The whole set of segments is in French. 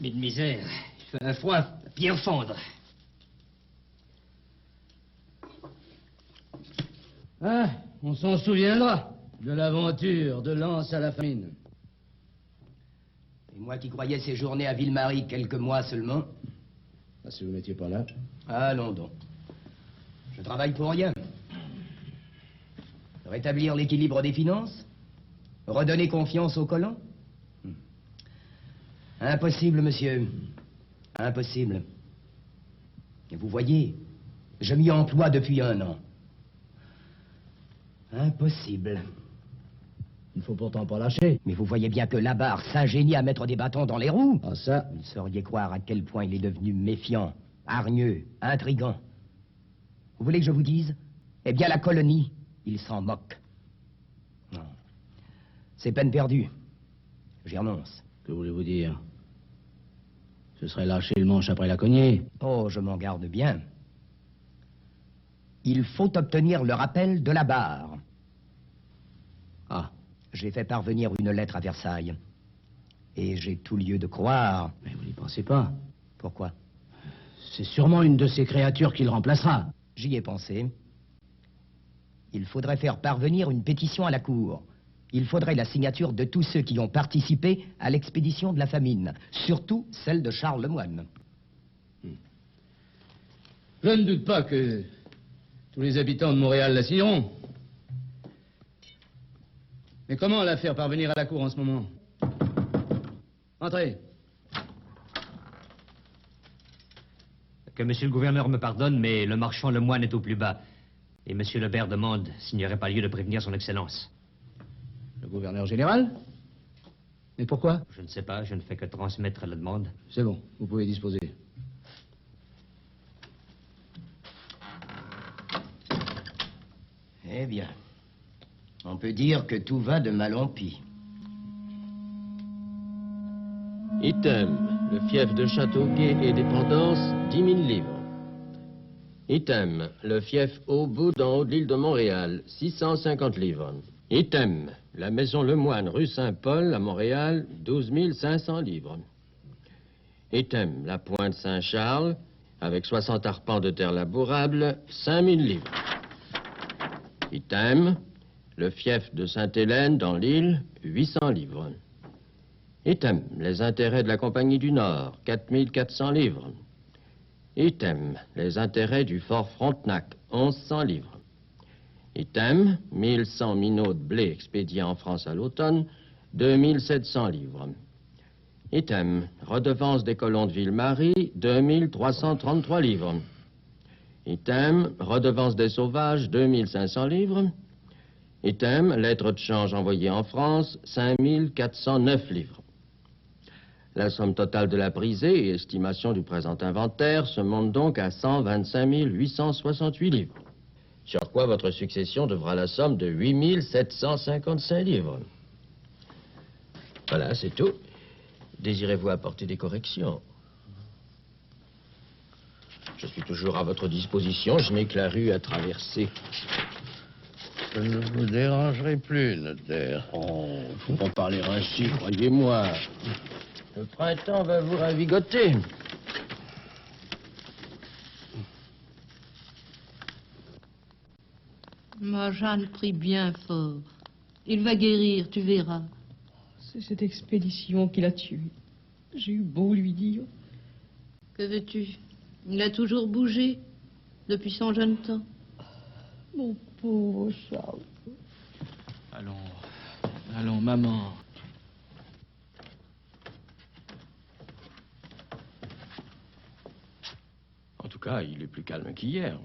Mais de misère, il fait un froid à pierre fondre. Ah, on s'en souviendra de l'aventure de Lance à la famine. Et moi qui croyais séjourner à Ville-Marie quelques mois seulement. Ah, si vous n'étiez pas là. Allons donc. Je travaille pour rien. Rétablir l'équilibre des finances? Redonner confiance aux colons? Impossible, monsieur. Impossible. Et vous voyez, je m'y emploie depuis 1 an. Impossible. Il ne faut pourtant pas lâcher. Mais vous voyez bien que Labarre s'ingénie à mettre des bâtons dans les roues. Ah, ça... Vous ne sauriez croire à quel point il est devenu méfiant, hargneux, intrigant. Vous voulez que je vous dise? Eh bien, la colonie, il s'en moque. Non. C'est peine perdue. J'y renonce. Que voulez-vous dire? Ce serait lâcher le manche après la cognée. Oh, je m'en garde bien. Il faut obtenir le rappel de Labarre. Ah. J'ai fait parvenir une lettre à Versailles. Et j'ai tout lieu de croire... Mais vous n'y pensez pas. Pourquoi? C'est sûrement une de ces créatures qui le remplacera. J'y ai pensé. Il faudrait faire parvenir une pétition à la Cour. Il faudrait la signature de tous ceux qui ont participé à l'expédition de la famine. Surtout celle de Charles Lemoine. Je ne doute pas que tous les habitants de Montréal la signeront. Mais comment la faire parvenir à la Cour en ce moment? Entrez. Que monsieur le gouverneur me pardonne, mais le marchand Lemoine est au plus bas. Et monsieur Lebert demande s'il n'y aurait pas lieu de prévenir son excellence. Le gouverneur général? Mais pourquoi? Je ne sais pas, je ne fais que transmettre la demande. C'est bon, vous pouvez disposer. Eh bien, on peut dire que tout va de mal en pis. Item, le fief de Châteauguay et dépendance, 10 000 livres. Item, le fief au bout d'en haut de l'île de Montréal, 650 livres. Item, la maison Lemoine, rue Saint-Paul, à Montréal, 12 500 livres. Item, la pointe Saint-Charles, avec 60 arpents de terre labourable, 5 000 livres. Item, le fief de Sainte-Hélène, dans l'île, 800 livres. Item, les intérêts de la Compagnie du Nord, 4 400 livres. Item, les intérêts du Fort Frontenac, 1100 livres. Item, 1100 minots de blé expédiés en France à l'automne, 2700 livres. Item, redevance des colons de Ville-Marie, 2333 livres. Item, redevance des sauvages, 2500 livres. Item, lettre de change envoyée en France, 5409 livres. La somme totale de la brisée et estimation du présent inventaire se monte donc à 125 868 livres. Sur quoi votre succession devra la somme de 8 755 livres. Voilà, c'est tout. Désirez-vous apporter des corrections? Je suis toujours à votre disposition, je n'ai que la rue à traverser. Je ne vous dérangerai plus, notaire. Oh, faut pas parler ainsi, croyez-moi. Le printemps va vous ravigoter. Ma Jeanne prie bien fort. Il va guérir, tu verras. C'est cette expédition qui l'a tué. J'ai eu beau lui dire. Que veux-tu? Il a toujours bougé depuis son jeune temps. Mon pauvre Charles. Allons, maman. En tout cas, il est plus calme qu'hier.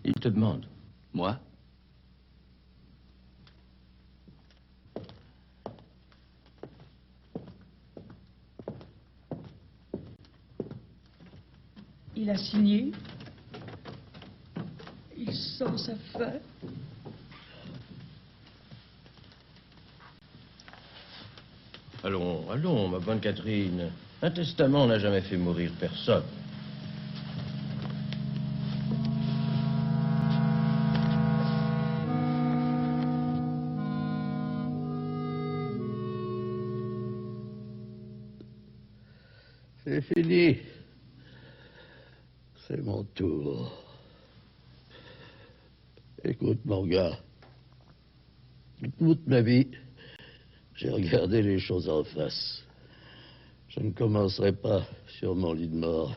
Il te demande. Moi? Il a signé. Il sent sa fin. Allons, ma bonne Catherine. Un testament n'a jamais fait mourir personne. C'est fini. C'est mon tour. Écoute, mon gars. Toute ma vie, j'ai regardé les choses en face. Je ne commencerai pas sur mon lit de mort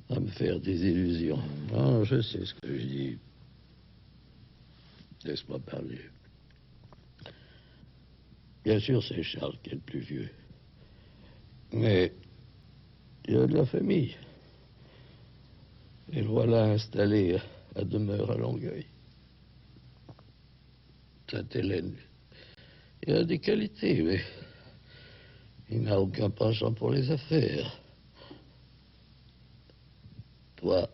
à me faire des illusions. Non, je sais ce que je dis. Laisse-moi parler. Bien sûr, c'est Charles qui est le plus vieux. Mais il y a de la famille. Et le voilà installé à demeure à Longueuil. Sainte-Hélène. Il a des qualités, mais il n'a aucun penchant pour les affaires. Toi,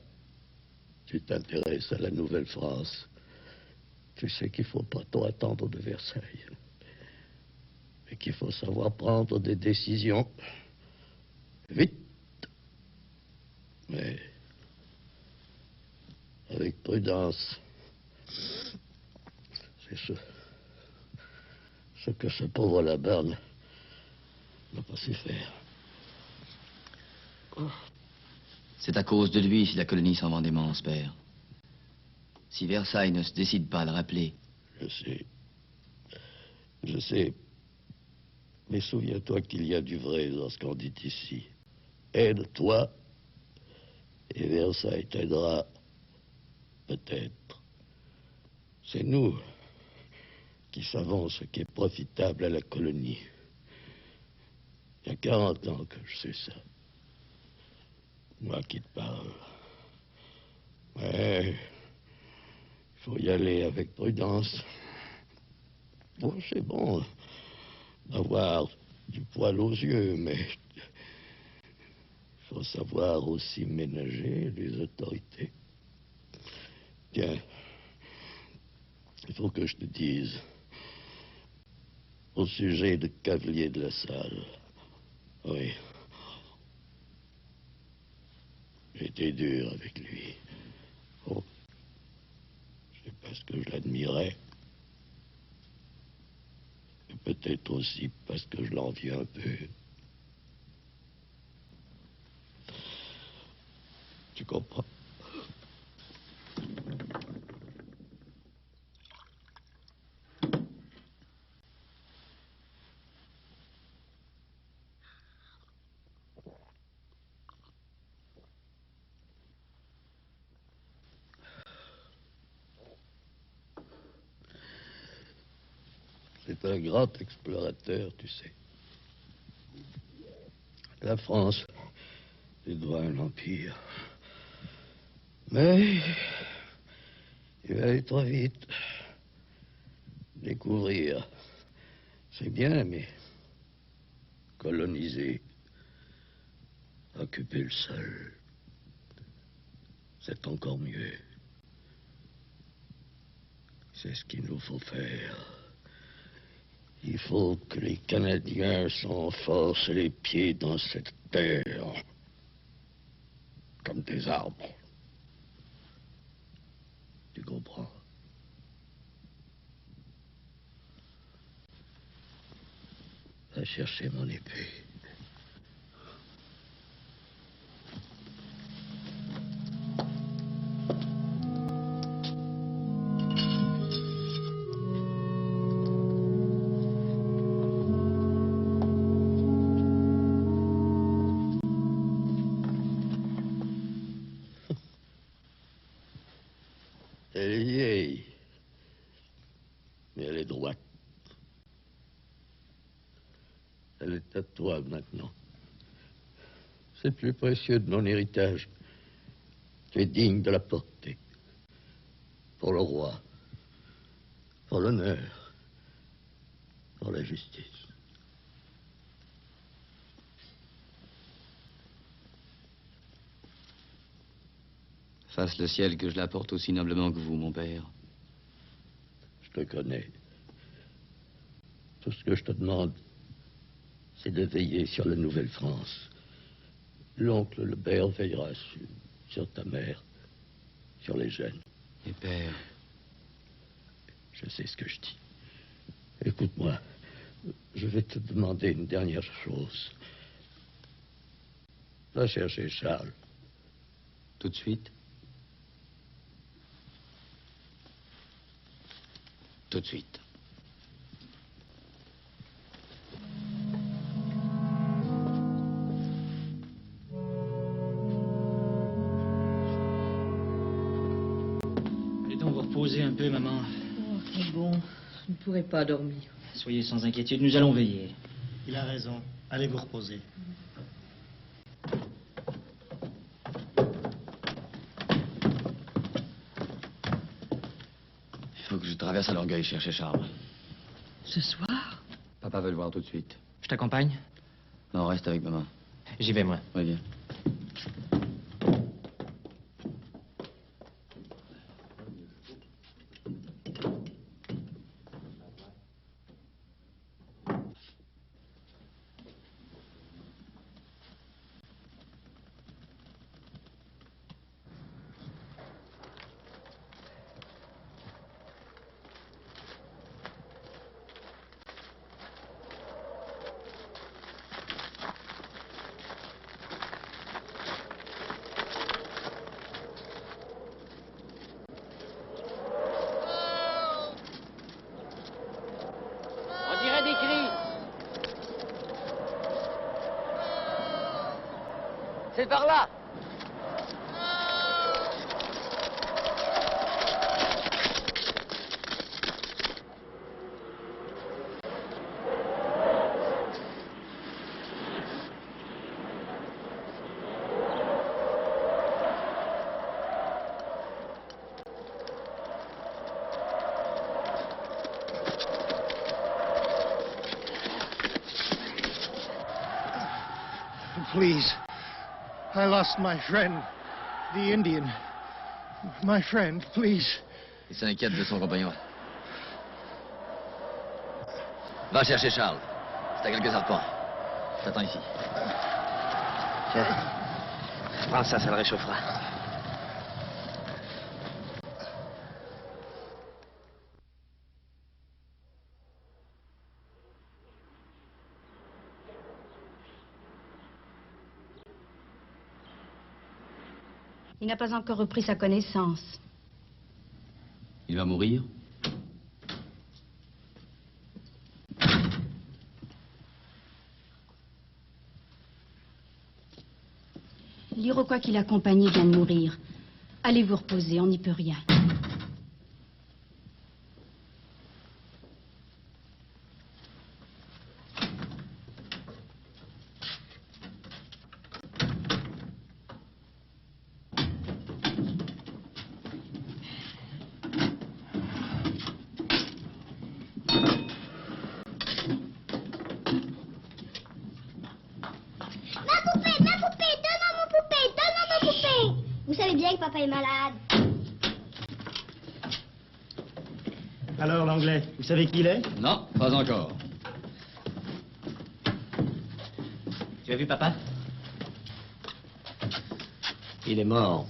tu t'intéresses à la Nouvelle-France. Tu sais qu'il ne faut pas trop attendre de Versailles. Et qu'il faut savoir prendre des décisions vite. Mais avec prudence. C'est ce que ce pauvre Labarne n'a pas su faire. C'est à cause de lui si la colonie s'en vend démence, père. Si Versailles ne se décide pas à le rappeler. Je sais. Je sais. Mais souviens-toi qu'il y a du vrai dans ce qu'on dit ici. Aide-toi, et Versailles t'aidera. Peut-être. C'est nous qui savons ce qui est profitable à la colonie. Il y a 40 ans que je sais ça. Moi qui te parle. Ouais, il faut y aller avec prudence. Bon, c'est bon d'avoir du poil aux yeux, mais il faut savoir aussi ménager les autorités. Tiens, il faut que je te dise, au sujet de Cavalier de la Salle, oui, j'ai été dur avec lui. Oh, c'est parce que je l'admirais, et peut-être aussi parce que je l'enviais un peu. Tu comprends? C'est un grand explorateur, tu sais. La France est devant un empire. Mais il va aller trop vite. Découvrir, c'est bien, mais coloniser, occuper le sol, c'est encore mieux. C'est ce qu'il nous faut faire. Il faut que les Canadiens s'enfoncent les pieds dans cette terre, comme des arbres. Tu comprends? Va chercher mon épée. Elle est vieille, mais elle est droite. Elle est à toi maintenant. C'est plus précieux de mon héritage. Tu es digne de la porter. Pour le roi, pour l'honneur, pour la justice. Fasse le ciel que je la porte aussi noblement que vous, mon père. Je te connais. Tout ce que je te demande, c'est de veiller sur la Nouvelle-France. L'oncle Lebert veillera sur ta mère, sur les jeunes. Et père... Je sais ce que je dis. Écoute-moi, je vais te demander une dernière chose. Va chercher Charles. Tout de suite. Tout de suite. Allez donc vous reposer un peu, maman. Oh, c'est bon, je ne pourrai pas dormir. Soyez sans inquiétude, nous allons veiller. Il a raison. Allez vous reposer. Il faut que je traverse à Longueuil chercher Charles. Ce soir? Papa veut le voir tout de suite. Je t'accompagne? Non, reste avec maman. J'y vais, moi. Oui, viens. On dirait des cris. C'est par là. Please. I lost my friend, the Indian. My friend, please. Il s'inquiète de son compagnon. Va chercher Charles. C'est à quelques arpents. Je t'attends ici. Tiens. Prends ça, ça le réchauffera. Il n'a pas encore repris sa connaissance. Il va mourir? L'Iroquois qui l'accompagnait vient de mourir. Allez vous reposer, on n'y peut rien. Vous savez bien que papa est malade. Alors, l'anglais, vous savez qui il est? Non, pas encore. Tu as vu papa? Il est mort.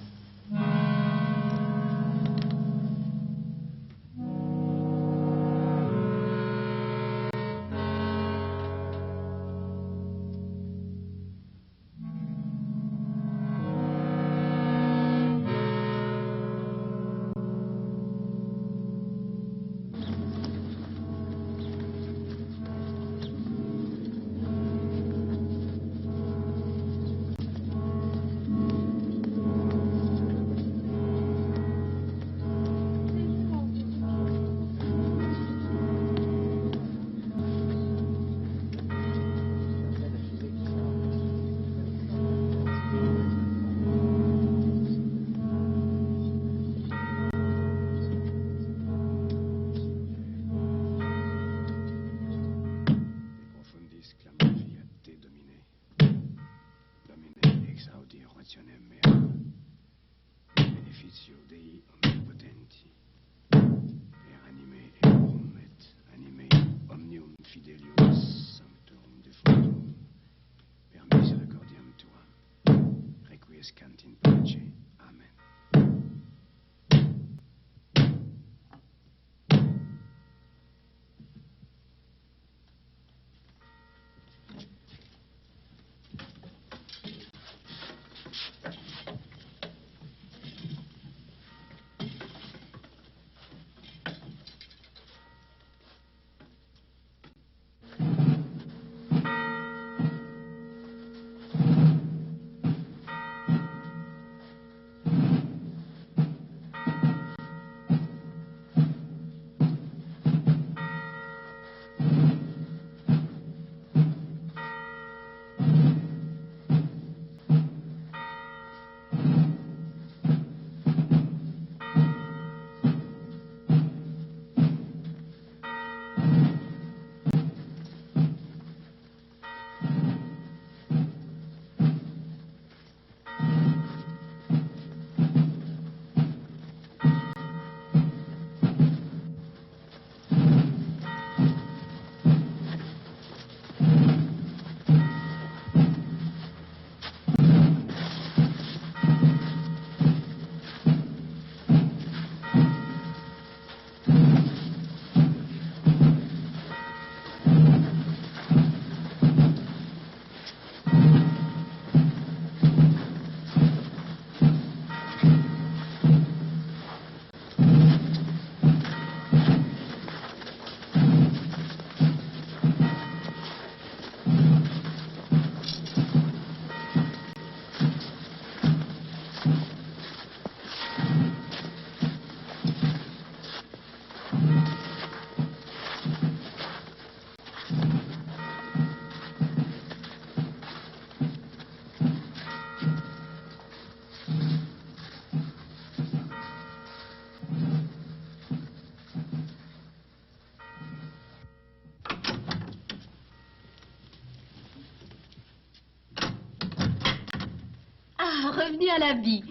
revenu à la vie.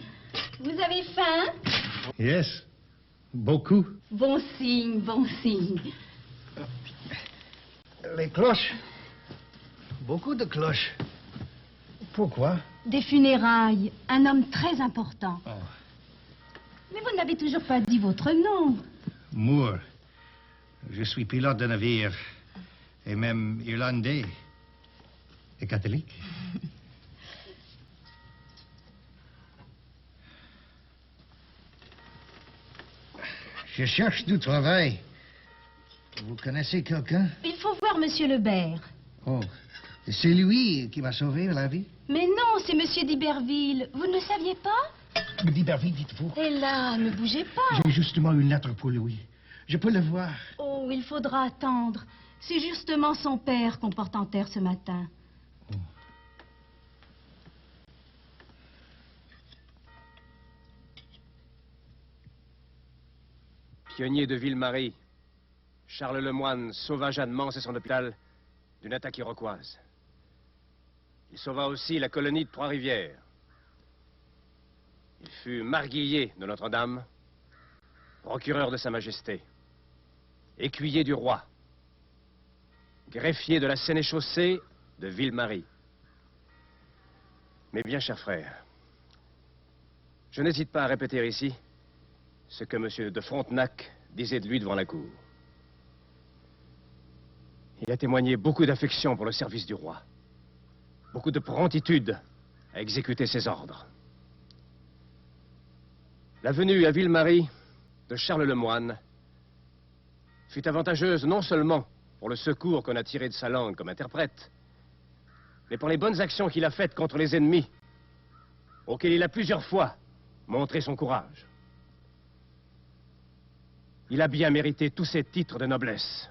Vous avez faim? Yes, beaucoup. Bon signe, bon signe. Les cloches. Beaucoup de cloches. Pourquoi? Des funérailles. Un homme très important. Oh. Mais vous n'avez toujours pas dit votre nom. Moore. Je suis pilote de navire. Et même irlandais. Et catholique. Je cherche du travail. Vous connaissez quelqu'un? Il faut voir Monsieur Lebert. Oh, c'est lui qui m'a sauvé la vie? Mais non, c'est Monsieur d'Iberville. Vous ne le saviez pas? D'Iberville, dites-vous? Et là, ne bougez pas. J'ai justement une lettre pour lui. Je peux le voir. Oh, il faudra attendre. C'est justement son père qu'on porte en terre ce matin. Oh. Pionnier de Ville-Marie, Charles Lemoine sauva Jeanne Mance et son hôpital d'une attaque iroquoise. Il sauva aussi la colonie de Trois-Rivières. Il fut marguillier de Notre-Dame, procureur de Sa Majesté, écuyer du roi, greffier de la Sénéchaussée de Ville-Marie. Mes bien chers frères, je n'hésite pas à répéter ici ce que M. de Frontenac disait de lui devant la cour. Il a témoigné beaucoup d'affection pour le service du roi, beaucoup de promptitude à exécuter ses ordres. La venue à Ville-Marie de Charles Lemoine fut avantageuse non seulement pour le secours qu'on a tiré de sa langue comme interprète, mais pour les bonnes actions qu'il a faites contre les ennemis, auxquels il a plusieurs fois montré son courage. Il a bien mérité tous ces titres de noblesse.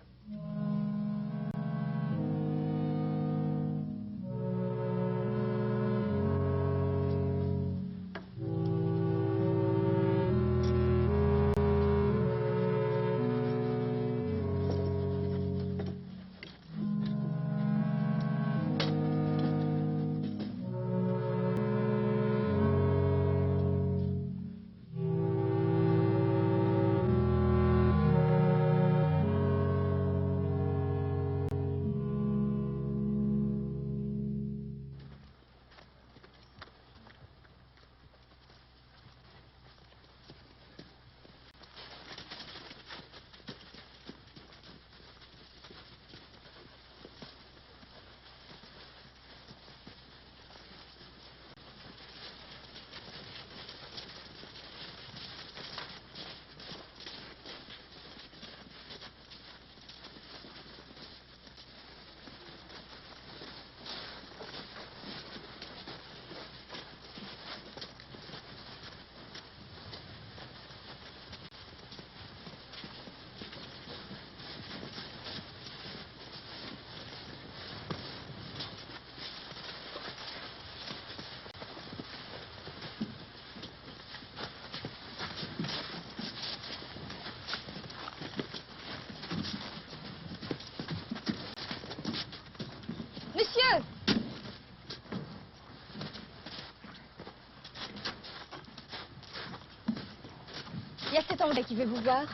Monsieur! Il y a cet Anglais qui veut vous voir.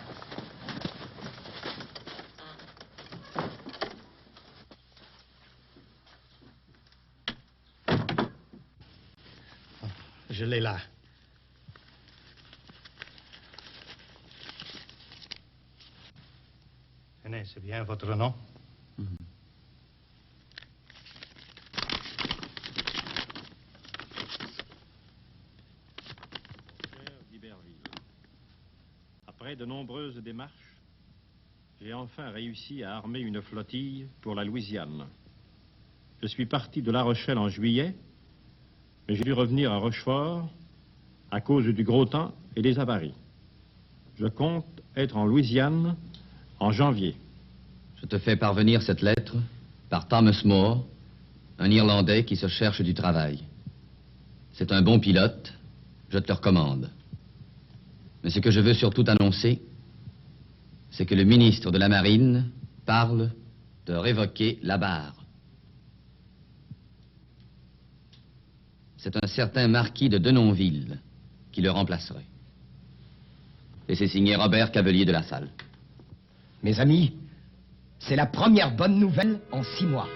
Je l'ai là. Tenez, c'est bien votre nom? Après de nombreuses démarches, j'ai enfin réussi à armer une flottille pour la Louisiane. Je suis parti de La Rochelle en juillet, mais j'ai dû revenir à Rochefort à cause du gros temps et des avaries. Je compte être en Louisiane en janvier. Je te fais parvenir cette lettre par Thomas Moore, un Irlandais qui se cherche du travail. C'est un bon pilote, je te le recommande. Mais ce que je veux surtout annoncer, c'est que le ministre de la Marine parle de révoquer la barre. c'est un certain marquis de Denonville qui le remplacerait. Et c'est signé Robert Cavelier de la Salle. Mes amis, c'est la première bonne nouvelle en 6 mois.